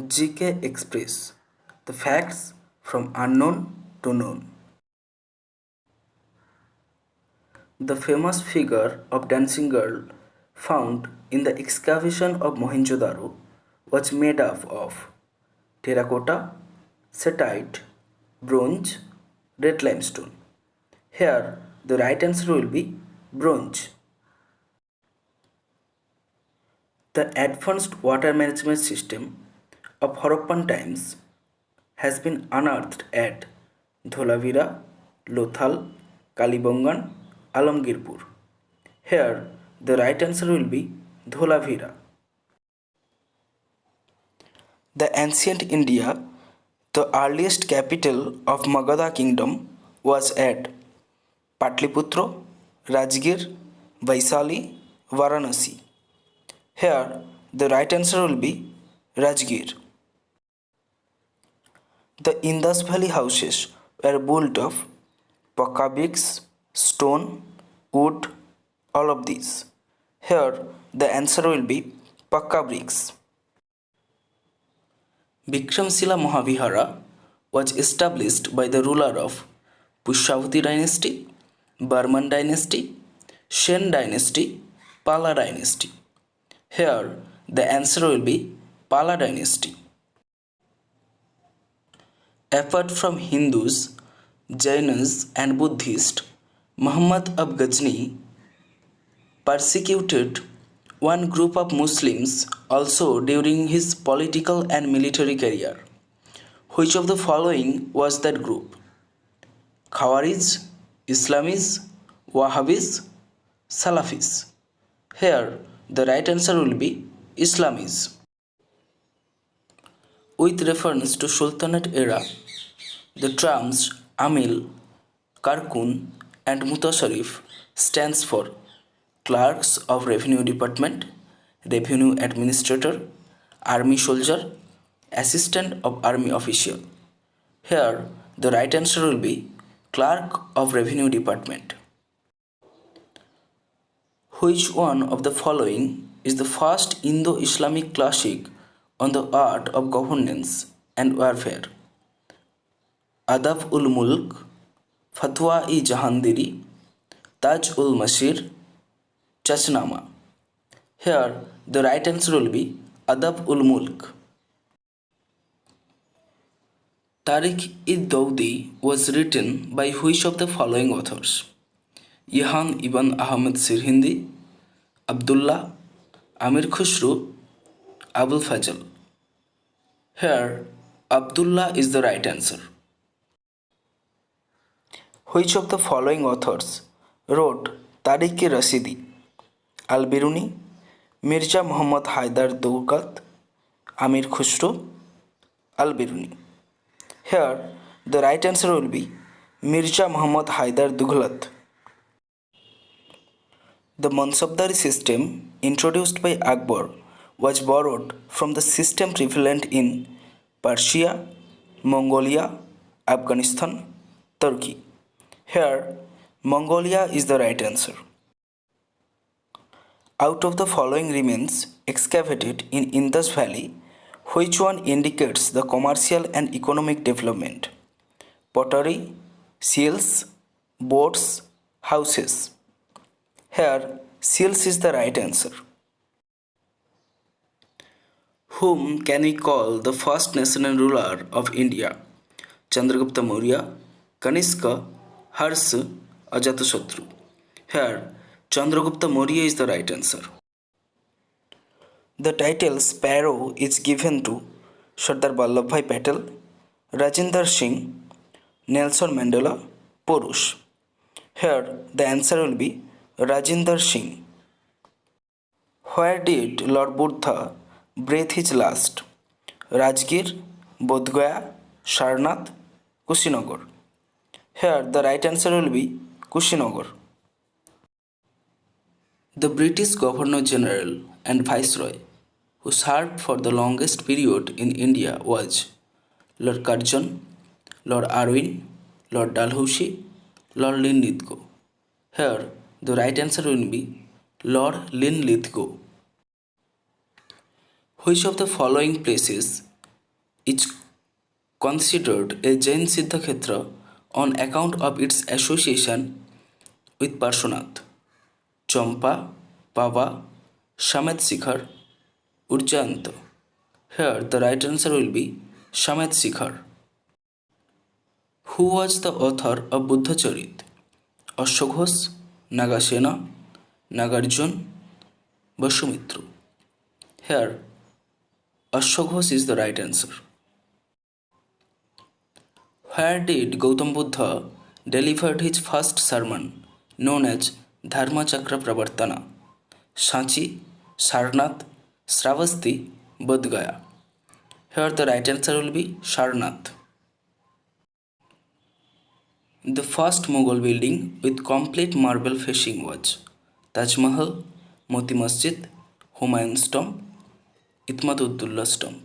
GK Express. The facts from unknown to known. The famous figure of dancing girl found in the excavation of Mohenjo-daro was made up of terracotta, setite, bronze, red limestone. Here, the right answer will be bronze. The advanced water management system of Harappan times has been unearthed at Dholavira, Lothal, Kalibongan, Alamgirpur. Here, the right answer will be Dholavira. The ancient India, the earliest capital of Magadha kingdom, was at Patliputra, Rajgir, Vaisali, Varanasi. Here, the right answer will be Rajgir. The Indus Valley houses were built of pakka bricks, stone, wood, all of these. Here, the answer will be pakka bricks. Bikramshila Mahavihara was established by the ruler of Pushyavati dynasty, Burman dynasty, Shen dynasty, Pala dynasty. Here, the answer will be Pala dynasty. Apart from Hindus, Jainas and Buddhists, Muhammad of Ghazni persecuted one group of Muslims also during his political and military career. Which of the following was that group? Khawarij, Islamis, Wahhabis, Salafis. Here, the right answer will be Islamis. With reference to Sultanate era, the terms Amil, Karkun and Mutasarrif stands for Clerks of Revenue Department, Revenue Administrator, Army Soldier, Assistant of Army Official. Here, the right answer will be Clerk of Revenue Department. Which one of the following is the first Indo-Islamic classic on the art of governance and warfare? Adab ul Mulk, Fatwa-i Jahandiri, Taj ul Masir, Chachnama. Here, the right answer will be Adab ul Mulk. Tariq-i-Dawdi was written by which of the following authors? Yehan ibn Ahmed Sirhindi, Abdullah, Amir Khusru, Abul Fazl. Here, Abdullah is the right answer. Which of the following authors wrote Tariq-i-Rashidi? Al-Biruni, Mirza Muhammad Haidar Dughat, Amir Khusru, Al-Biruni. Here, the right answer will be Mirza Muhammad Haidar Dughat. The Mansabdari system introduced by Akbar was borrowed from the system prevalent in Persia, Mongolia, Afghanistan, Turkey. Here, Mongolia is the right answer. Out of the following remains excavated in Indus Valley, which one indicates the commercial and economic development? Pottery, seals, boats, houses. Here, seals is the right answer. Whom can we call the first national ruler of India? Chandragupta Maurya, Kanishka, Harsha, Ajatasattu. Here, Chandragupta Maurya is the right answer. The title Sparrow is given to Sardar Vallabhbhai Patel, Rajinder Singh, Nelson Mandela, Purush. Here, the answer will be Rajinder Singh. Where did Lord Buddha breathe his last? Rajgir, Bodh Gaya, Sarnath, Kushinagar. Here, the right answer will be Kushinagar. The British Governor General and Viceroy who served for the longest period in India was Lord Curzon, Lord Irwin, Lord Dalhousie, Lord Linlithgow. Here, the right answer will be Lord Linlithgow. Which of the following places is considered a Jain Siddhakshetra on account of its association with Parshvanath. Champa, Pava, Shamet Shikhar, Urjant. Here the right answer will be Shamet Shikhar. Who was the author of Buddha Charit? Ashwaghosh, Nagasena, Nagarjun, Vashumitru. Here Ashwaghosh is the right answer. Where did Gautam Buddha delivered his first sermon known as Dharma Chakra Pravartana? Sanchi, Sarnath, Sravasti, Bodh Gaya. Here the right answer will be Sarnath. The first Mughal building with complete marble facing was Taj Mahal, Moti Masjid, Humayun's tomb, Itmad-ud-Dulla's tomb.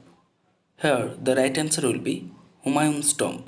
Here the right answer will be Humayun's tomb.